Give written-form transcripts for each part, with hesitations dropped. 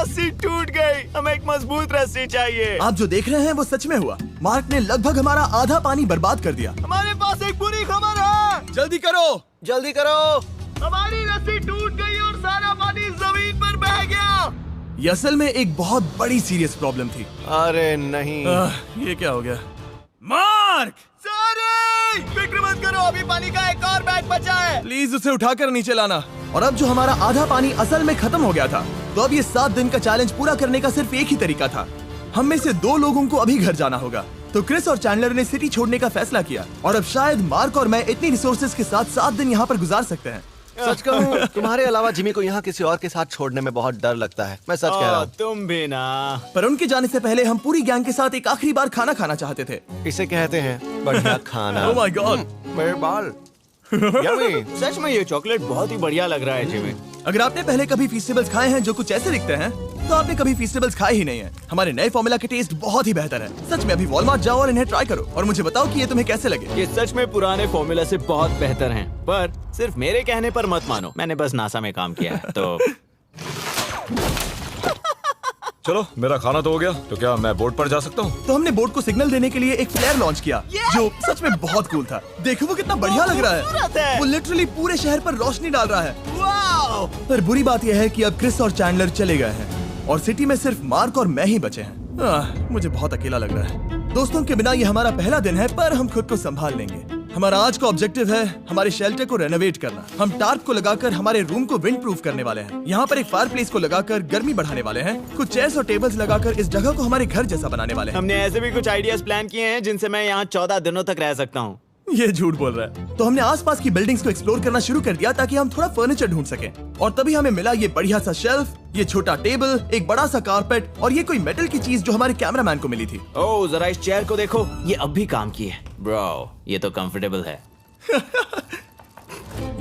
रस्सी टूट गई। हमें एक मजबूत रस्सी चाहिए। आप जो देख रहे हैं वो सच में हुआ। मार्क ने लगभग हमारा आधा पानी बर्बाद कर दिया। हमारे पास एक बुरी खबर है। जल्दी करो, जल्दी करो। हमारी रस्सी टूट गई और सारा पानी जमीन पर बह गया। ये असल में एक बहुत बड़ी सीरियस प्रॉब्लम थी। अरे नहीं, ये क्या हो गया? मार्क! सॉरी! फिक्र मत करो, अभी पानी का एक और बैग बचा है। प्लीज उसे उठाकर नीचे लाना। और अब जो हमारा आधा पानी असल में खत्म हो गया था, तो अब ये 7 दिन का चैलेंज पूरा करने का सिर्फ एक ही तरीका था। हम में से 2 लोगों को अभी घर जाना होगा। तो क्रिस और चैंडलर ने सिटी छोड़ने का फैसला किया और अब शायद मार्क और मैं इतनी रिसोर्सेज के साथ 7 दिन यहाँ पर गुजार सकते हैं। सच कहूँ, तुम्हारे अलावा जिमी को यहाँ किसी और के साथ छोड़ने में बहुत डर लगता है। मैं सच कह रहा हूँ। तुम भी ना। पर उनके जाने से पहले हम पूरी गैंग के साथ एक आखिरी बार खाना खाना चाहते थे। इसे कहते हैं बढ़िया खाना। ओह माय गॉड, मेरे बाल। यम्मी। सच में ये चॉकलेट बहुत ही बढ़िया लग रहा है जिमी। अगर आपने पहले कभी फीस्टेबल्स खाए हैं जो कुछ ऐसे दिखते हैं, तो आपने कभी फीस्टेबल्स खाए ही नहीं है। हमारे नए फॉर्मूला के टेस्ट बहुत ही बेहतर है। सच में अभी वॉलमार्ट जाओ और इन्हें ट्राई करो और मुझे बताओ कि ये तुम्हें कैसे लगे। ये सच में पुराने फॉर्मूला से बहुत बेहतर हैं, पर सिर्फ मेरे कहने पर मत मानो। मैंने बस नासा में काम किया है तो। चलो, मेरा खाना तो हो गया, तो क्या मैं बोट पर जा सकता हूँ? तो हमने बोट को सिग्नल देने के लिए एक फ्लेयर लॉन्च किया, जो सच में बहुत कूल था। देखो वो कितना बढ़िया लग रहा है। वो लिटरली पूरे शहर पर रोशनी डाल रहा है। वाओ! पर बुरी बात यह है कि अब क्रिस और चैंडलर चले गए हैं और सिटी में सिर्फ मार्क और मैं ही बचे हैं। मुझे बहुत अकेला लग रहा है। दोस्तों के बिना ये हमारा पहला दिन है, पर हम खुद को संभाल लेंगे। हमारा आज का ऑब्जेक्टिव है हमारे शेल्टर को रेनोवेट करना। हम टार्प को लगाकर हमारे रूम को विंड प्रूफ करने वाले हैं। यहाँ पर एक फायर प्लेस को लगाकर गर्मी बढ़ाने वाले हैं। कुछ चेयर्स और टेबल्स लगाकर इस जगह को हमारे घर जैसा बनाने वाले हैं। हमने ऐसे भी कुछ आइडियाज प्लान किए हैं जिनसे मैं यहाँ 14 दिनों तक रह सकता हूँ। ये झूठ बोल रहा है। तो हमने आसपास की बिल्डिंग्स को एक्सप्लोर करना शुरू कर दिया ताकि हम थोड़ा फर्नीचर ढूंढ सकें। और तभी हमें मिला ये बढ़िया सा शेल्फ, ये छोटा टेबल, एक बड़ा सा कारपेट और ये कोई मेटल की चीज जो हमारे कैमरामैन को मिली थी। ओह, जरा इस चेयर को देखो, ये अब भी काम की है। ब्रो, ये तो कंफर्टेबल है।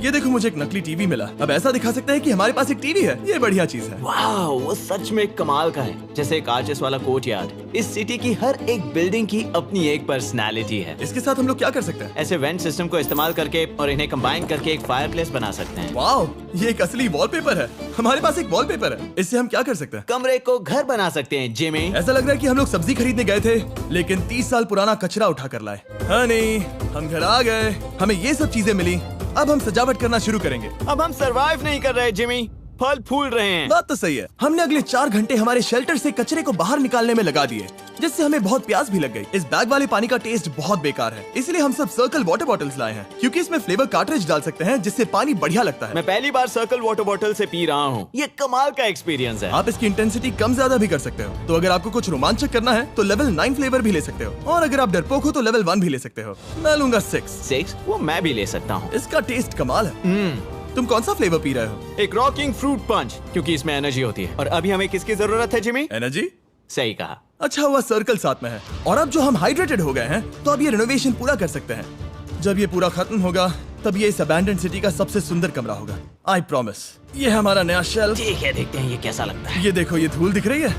ये देखो, मुझे एक नकली टीवी मिला। अब ऐसा दिखा सकते हैं कि हमारे पास एक टीवी है। ये बढ़िया चीज है। वाह, वो सच में कमाल का है। जैसे एक आर्चेस वाला कोर्टयार्ड। इस सिटी की हर एक बिल्डिंग की अपनी एक पर्सनालिटी है। इसके साथ हम लोग क्या कर सकते हैं? ऐसे वेंट सिस्टम को इस्तेमाल करके और इन्हें कंबाइन करके एक फायरप्लेस बना सकते हैं। वाओ, ये एक असली वॉलपेपर है। हमारे पास एक वॉलपेपर है। इससे हम क्या कर सकते हैं? कमरे को घर बना सकते हैं जिमी। ऐसा लग रहा है कि हम लोग सब्जी खरीदने गए थे, लेकिन 30 साल पुराना कचरा उठा कर लाए। हाँ नहीं, हम घर आ गए, हमें ये सब चीजें मिली। अब हम सजावट करना शुरू करेंगे। अब हम सरवाइव नहीं कर रहे जिमी, फल फूल रहे हैं। बात तो सही है। हमने अगले 4 घंटे हमारे शेल्टर से कचरे को बाहर निकालने में लगा दिए, जिससे हमें बहुत प्यास भी लग गई। इस बैग वाले पानी का टेस्ट बहुत बेकार है, इसलिए हम सब सर्कल वाटर बॉटल्स लाए हैं, क्योंकि इसमें फ्लेवर कार्ट्रिज डाल सकते हैं जिससे पानी बढ़िया लगता है। मैं पहली बार सर्कल वाटर बॉटल से पी रहा हूँ। ये कमाल का एक्सपीरियंस है। आप इसकी इंटेंसिटी कम ज्यादा भी कर सकते हो। तो अगर आपको कुछ रोमांचक करना है तो लेवल 9 फ्लेवर भी ले सकते हो, और अगर आप डरपोक हो तो लेवल 1 भी ले सकते हो। मैं लूंगा 6। वो मैं भी ले सकता हूँ। इसका टेस्ट कमाल है। तुम कौन सा फ्लेवर पी रहे हो? एक रॉकिंग फ्रूट पंच, क्योंकि इसमें एनर्जी होती है। और अभी हमें किसकी जरूरत है जिमी? एनर्जी? सही कहा। अच्छा हुआ सर्कल साथ में है। और अब जो हम हाइड्रेटेड हो गए हैं, तो अब ये रिनोवेशन पूरा कर सकते हैं। जब ये पूरा खत्म होगा, तब ये इस अबैंडन्ड सिटी का सबसे सुंदर कमरा होगा। I promise. ये है हमारा नया शेल्फ। ठीक है, देखते हैं ये कैसा लगता है। ये देखो, ये धूल दिख रही है।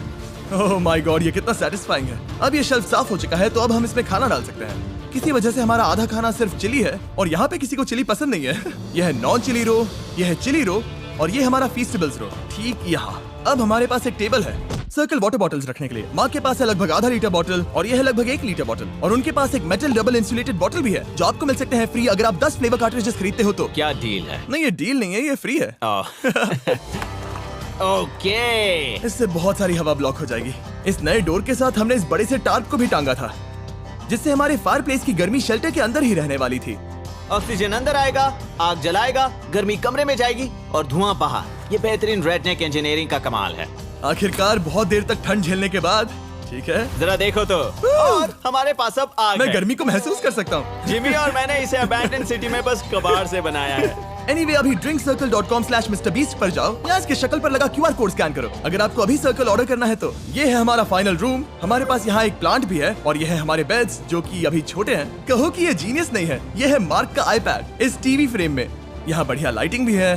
ओह माय गॉड, ये कितना सेटिस्फाइंग है। अब ये शेल्फ साफ हो चुका है, तो अब हम इसमें खाना डाल सकते हैं। किसी वजह से हमारा आधा खाना सिर्फ चिली है, और यहाँ पे किसी को चिली पसंद नहीं है। यह है नॉन चिली रो, यह है चिली रो, और ये हमारा फीस्टेबल्स रो, ठीक यहाँ। अब हमारे पास एक टेबल है सर्कल वाटर बॉटल्स रखने के लिए। माँ के पास है लगभग आधा लीटर बॉटल, और यह है लगभग 1 लीटर बॉटल। और उनके पास एक मेटल डबल इंसुलेटेड बॉटल भी है, जो आपको मिल सकते हैं फ्री अगर आप 10 फ्लेवर कार्ट्रिजेस खरीदते हो तो। क्या डील है? नहीं, ये डील नहीं है, ये फ्री है। ओके। इससे बहुत सारी हवा ब्लॉक हो जाएगी। इस नए डोर के साथ हमने इस बड़े से टार्प को भी टांगा था, जिससे हमारे फायर प्लेस की गर्मी शेल्टर के अंदर ही रहने वाली थी। ऑक्सीजन अंदर आएगा, आग जलाएगा, गर्मी कमरे में जाएगी और धुआं बाहर। ये बेहतरीन रेडनेक इंजीनियरिंग का कमाल है। आखिरकार बहुत देर तक ठंड झेलने के बाद, ठीक है, जरा देखो तो। और हमारे पास अब आग मैं है। गर्मी को महसूस कर सकता हूँ। जिमी और मैंने इसे अबैंडन सिटी में बस कबाड़ से बनाया है। Anyway, अभी drinkcircle.com/MrBeast पर जाओ या इसके शक्ल पर लगा QR कोड स्कैन करो। अगर आपको अभी सर्कल ऑर्डर करना है तो। ये है हमारा फाइनल रूम। हमारे पास यहाँ एक प्लांट भी है, और ये है हमारे बेड्स, जो कि अभी छोटे हैं। कहो कि ये जीनियस नहीं है। ये है मार्क का आईपैड इस टीवी फ्रेम में। यहाँ बढ़िया लाइटिंग भी है,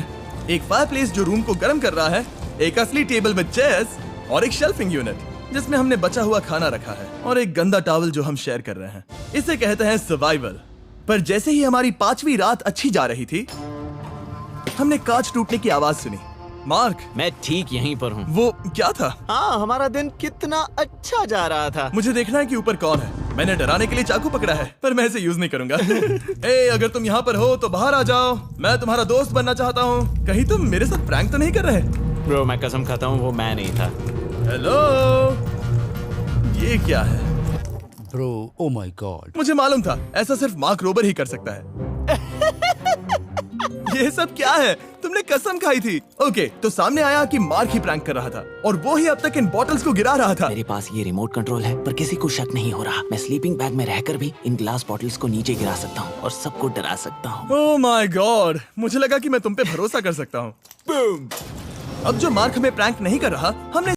एक फायर प्लेस जो रूम को गर्म कर रहा है, एक असली टेबल विद चेयर्स, और एक शेल्फिंग यूनिट जिसमें हमने बचा हुआ खाना रखा है, और एक गंदा टॉवल जो हम शेयर कर रहे हैं। इसे कहते हैं सर्वाइवल। पर जैसे ही हमारी 5वीं रात अच्छी जा रही थी, हमने कांच टूटने की आवाज सुनी। मार्क, मैं ठीक यहीं पर हूँ। वो क्या था? हाँ, हमारा दिन कितना अच्छा जा रहा था। मुझे देखना है कि ऊपर कौन है। मैंने डराने के लिए चाकू पकड़ा है, पर मैं इसे यूज नहीं करूंगा। ए, अगर तुम यहाँ पर हो तो बाहर आ जाओ। मैं तुम्हारा दोस्त बनना चाहता हूँ। कहीं तुम मेरे साथ प्रैंक तो नहीं कर रहे? ब्रो, मैं कसम खाता हूँ वो मैं नहीं था। हेलो, ये क्या है? Bro, oh my God. मुझे मालूम था ऐसा सिर्फ मार्क रोबर ही कर सकता है। ये सब क्या है? तुमने कसम खाई थी। ओके, तो सामने आया कि मार्क ही प्रैंक कर रहा था और वो ही अब तक इन बॉटल्स को गिरा रहा था। मेरे पास ये रिमोट कंट्रोल है, पर किसी को शक नहीं हो रहा। मैं स्लीपिंग बैग में रहकर भी इन ग्लास बॉटल्स को नीचे गिरा सकता हूँ और सबको डरा सकता हूँ। ओह माय गॉड, मुझे लगा कि मैं तुम पे भरोसा कर सकता हूँ। अब जो मार्क हमें प्रैंक नहीं कर रहा, हमने